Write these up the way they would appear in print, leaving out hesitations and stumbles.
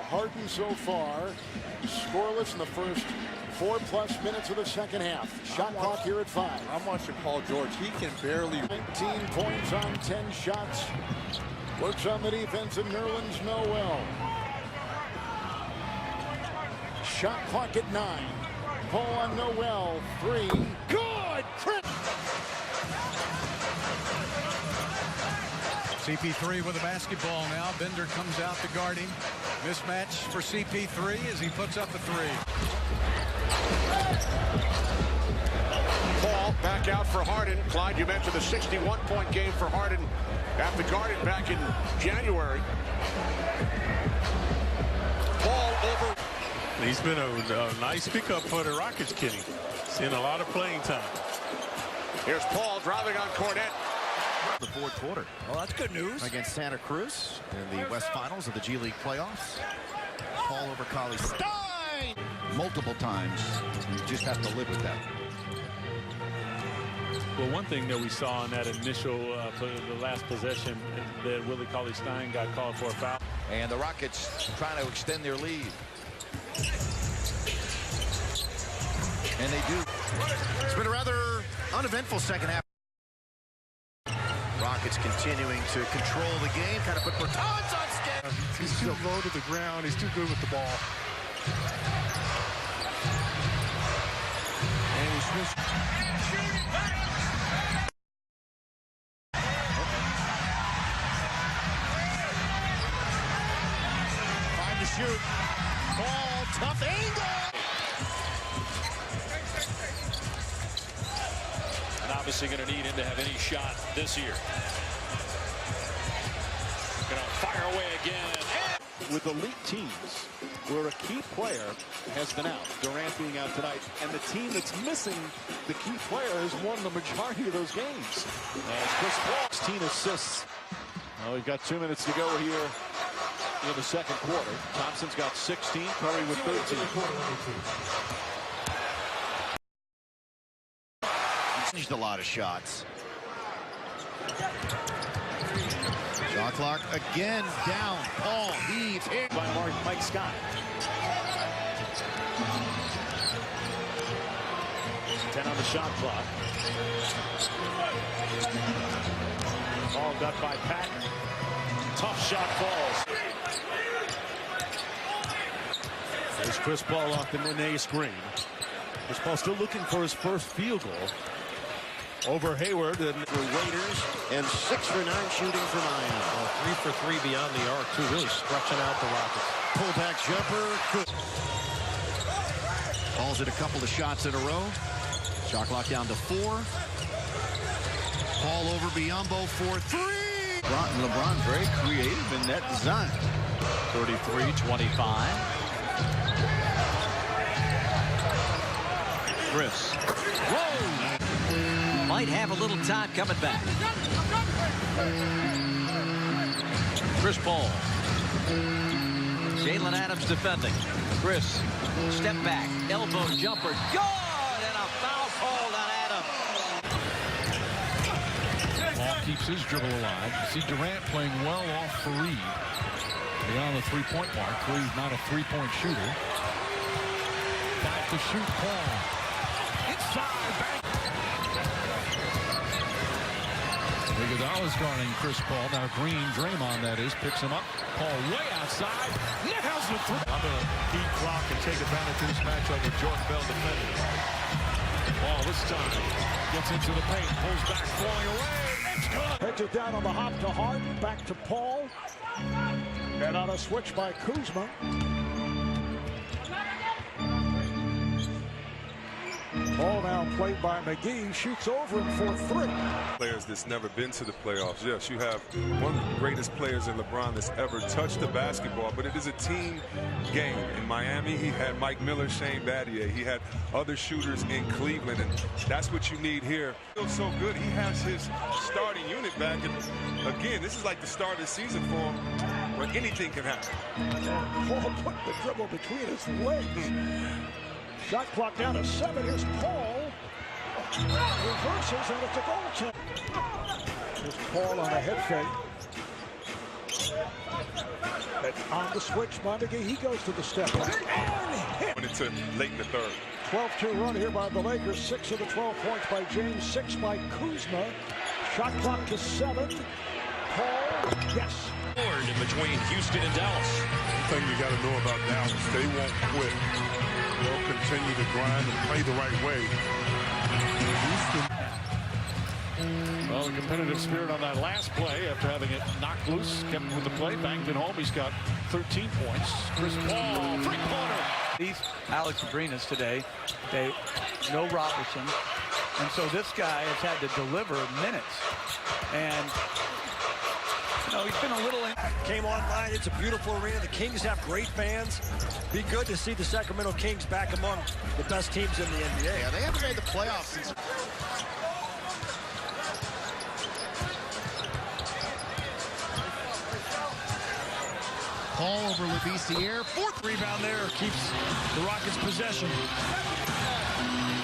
Harden so far, scoreless in the first 4+ minutes of the second half. Shot clock here at 5. I'm watching Paul George. He can barely. 19 points on 10 shots. Works on the defense of Nerlens Noel. Shot clock at 9. Paul on Noel. 3. Good! CP3 with the basketball now. Bender comes out to guard him. Mismatch for CP3 as he puts up a 3. Paul back out for Harden. Clyde, you mentioned the 61-point game for Harden after guarded back in January. Paul over. He's been a nice pickup for the Rockets, Kenny. Seeing a lot of playing time. Here's Paul driving on Cornette. The fourth quarter. Well, that's good news. Against Santa Cruz in the West Finals of the G League playoffs. Paul over Cauley-Stein multiple times. You just have to live with that. Well, one thing that we saw in that initial, the last possession, that Willie Cauley-Stein got called for a foul. And the Rockets trying to extend their lead. And they do. It's been a rather uneventful second half. Rockets continuing to control the game, kind of put Bertans on skid. He's too low to the ground. He's too good with the ball. And he's missed. Find the shoot. Ball, tough angle. And obviously going to need him to have any shot this year. Going to fire away again. With elite teams where a key player has been out, Durant being out tonight, and the team that's missing the key player has won the majority of those games. As Chris Paul, 16 assists. Well, we've got 2 minutes to go here in the second quarter. Thompson's got 16, Curry with 13. He's changed a lot of shots. Shot clock again down. Paul heaves in By Mike Scott. 10 on the shot clock. Ball got by Patton. Tough shot falls. There's Chris Paul off the Nene screen. Chris Paul still looking for his first field goal. Over Hayward and For Raiders and 6 for 9 shooting for Miami. 3 for 3 beyond the arc, too. Really stretching out the Rockets. pullback jumper. Good. Paul's at a couple of shots in a row. Shot clock down to 4. Paul over Biyombo for 3. LeBron very creative in that design. 33-25. Chris. Whoa! Might have a little time coming back. Chris Paul. Jalen Adams defending. Chris. Step back. Elbow jumper. Good! And a foul called on Adams. Paul keeps his dribble alive. You see Durant playing well off Fareed. Beyond the three-point mark. Fareed's not a three-point shooter. Back to shoot Paul. Inside. Back. Iguodala's guarding Chris Paul. Now Green, Draymond that is, picks him up. Paul way outside. Nails the three. I'm going to beat clock and take advantage of this matchup with Jordan Bell defending. Paul this time gets into the paint, pulls back, falling away. It's good. Heads it down on the hop to Harden. Back to Paul. And on a switch by Kuzma. Ball now played by McGee. Shoots over him for 3. Players that's never been to the playoffs. Yes, you have one of the greatest players in LeBron that's ever touched the basketball, but it is a team game. In Miami, he had Mike Miller, Shane Battier. He had other shooters in Cleveland, and that's what you need here. Feels so good. He has his starting unit back, and again, this is like the start of the season for him, where anything can happen. Paul put the dribble between his legs. Shot clock down to 7. Here's Paul. Reverses, and it's a goal attempt. Here's Paul on a head fake. On the switch, Montague, he goes to the step back. When it's late in the third. 12-2 run here by the Lakers. 6 of the 12 points by James, 6 by Kuzma. Shot clock to 7. Paul, yes. In between Houston and Dallas. The thing you got to know about Dallas, they won't quit. They'll continue to grind and play the right way. Well, the competitive spirit on that last play after having it knocked loose, kept with the play, banged it home. He's got 13 points. Chris Paul, three-pointer. These Alex Abrinas today, no Robertson, and so this guy has had to deliver minutes. And he's been a little. Came online. It's a beautiful arena. The Kings have great fans. Be good to see the Sacramento Kings back among the best teams in the NBA. Yeah, they haven't made the playoffs since. Paul over Labissiere. Fourth rebound there keeps the Rockets possession.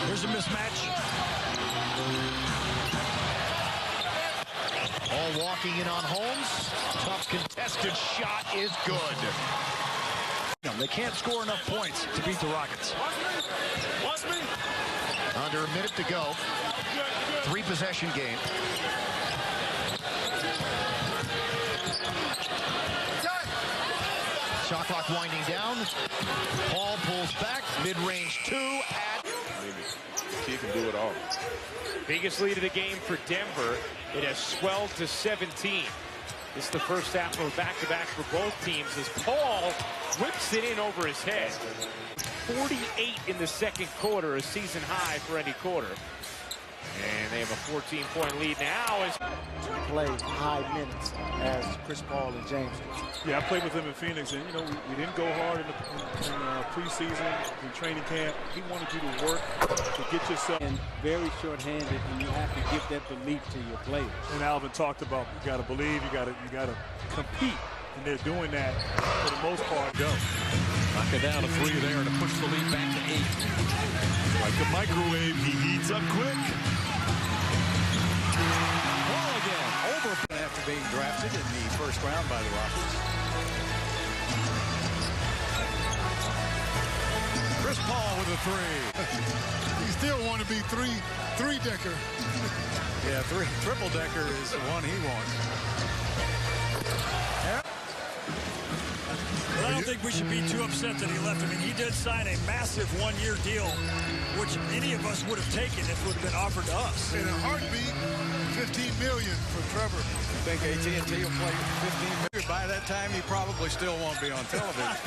There's a mismatch. All walking in on Holmes. Tough contested shot is good. They can't score enough points to beat the Rockets. Under a minute to go. 3-possession game. Shot clock winding down. Paul pulls back. Mid-range 2 at. He can do it all. Biggest lead of the game for Denver. It has swelled to 17. This is the first half of a back-to-back for both teams as Paul whips it in over his head. 48 in the second quarter, a season high for any quarter. And they have a 14-point lead now as Play high minutes as Chris Paul and James. Yeah, I played with him in Phoenix, and we didn't go hard in preseason, in training camp. He wanted you to work to get yourself. And very short-handed, and you have to give that belief to your players. And Alvin talked about you got to believe, you got to compete, and they're doing that for the most part. Go. Knock it down to 3 there to push the lead back to 8. Like a microwave, he heats up quick. Paul again, over after being drafted in the first round by the Rockets. Chris Paul with a 3. He still want to be three-decker. Yeah, triple-decker is the one he wants. But I don't think we should be too upset that he left. I mean, he did sign a massive one-year deal, which any of us would have taken if it would have been offered to us. In a heartbeat, $15 million for Trevor. I think AT&T will play $15 million. By that time, he probably still won't be on television.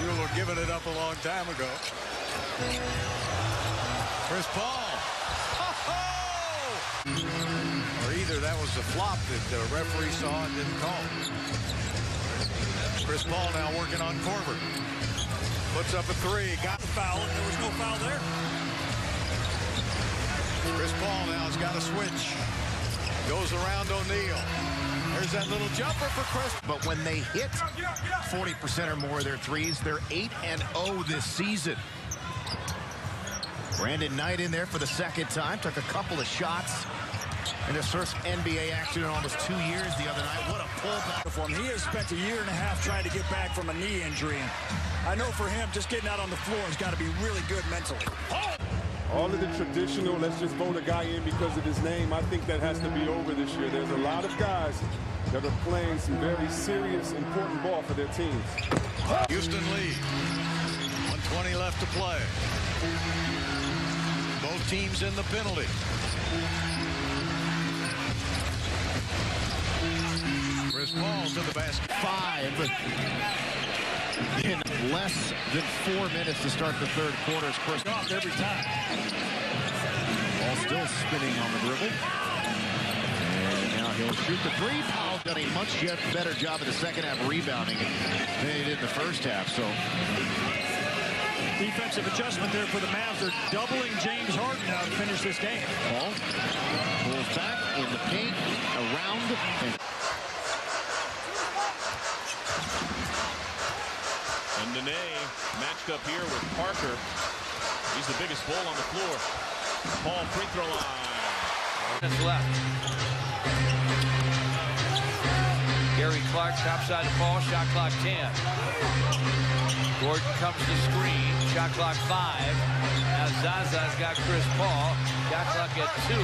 You were giving it up a long time ago. Chris Paul. Or either that was a flop that the referee saw and didn't call. Chris Paul now working on Korver. Puts up a 3. Got the foul, and there was no foul there. Chris Paul now has got a switch. Goes around O'Neal. There's that little jumper for Chris. But when they hit 40% or more of their threes, they're 8-0 this season. Brandon Knight in there for the second time. Took a couple of shots in his first NBA action in almost 2 years the other night. What a pullback for him. He has spent a year and a half trying to get back from a knee injury. I know for him, just getting out on the floor has got to be really good mentally. All of the traditional, let's just vote a guy in because of his name, I think that has to be over this year. There's a lot of guys that are playing some very serious, important ball for their teams. Houston lead. 1:20 left to play. Both teams in the penalty. Chris Paul to the basket. 5 in less than 4 minutes to start the third quarter. Chris off every time. Ball still spinning on the dribble. And now he'll shoot the 3. Powell done a much better job in the second half rebounding than he did in the first half. So defensive adjustment there for the Mavs. They're doubling James Harden now to finish this game. Paul pulls back in the paint, around, and Nene matched up here with Parker. He's the biggest bull on the floor. Paul, free throw line. That's left. Gary Clark, top side of Paul, shot clock 10. Gordon comes to screen, shot clock 5. Now Zaza's got Chris Paul, shot clock at 2.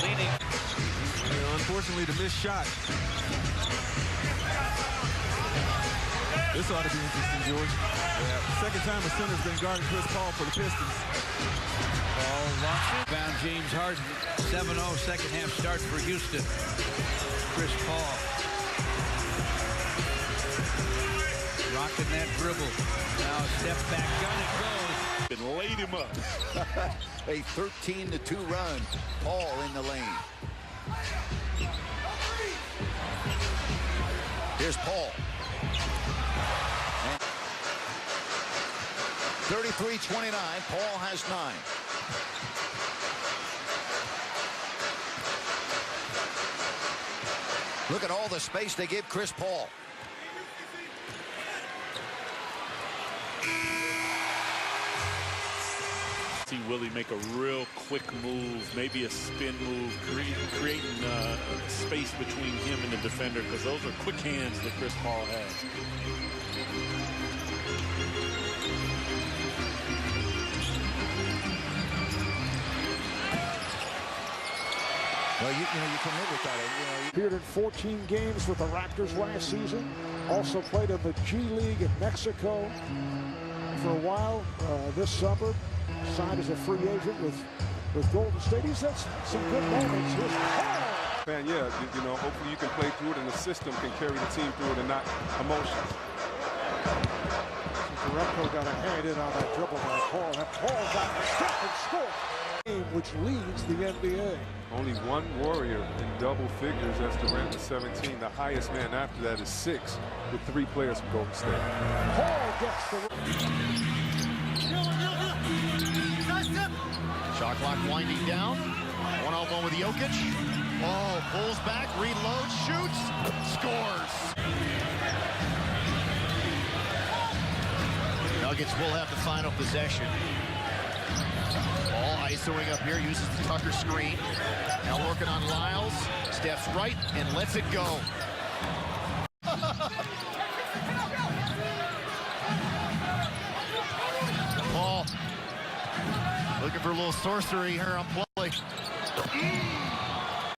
Leaning. Unfortunately, the missed shot. This ought to be interesting, George. Yeah. Second time a center's been guarding Chris Paul for the Pistons. Paul launches. Found James Harden. 7-0 second half start for Houston. Chris Paul. Rocking that dribble. Now a step back gun it goes. And laid him up. A 13-2 run. Paul in the lane. Here's Paul. 33-29. Paul has 9. Look at all the space they give Chris Paul. See Willie make a real quick move, maybe a spin move, creating space between him and the defender, because those are quick hands that Chris Paul has. Well, you can live with that. He appeared in 14 games with the Raptors last season. Also played in the G League in Mexico for a while this summer. Signed as a free agent with Golden State. He's had some good moments. Here's Paul. Man, yeah, you know, hopefully you can play through it and the system can carry the team through it and not emotions. Directo got a hand in on that dribble by Paul. And Paul got the step and score. Which leads the NBA. Only one Warrior in double figures. That's Durant with 17. The highest man after that is 6 with 3 players from Golden State. Paul gets the... Shot clock winding down. 1-on-1 with Jokic. Oh, pulls back, reloads, shoots, scores. Nuggets will have the final possession. Ball isoing up here, uses the Tucker screen. Now working on Lyles. Steps right and lets it go. Paul looking for a little sorcery here on play.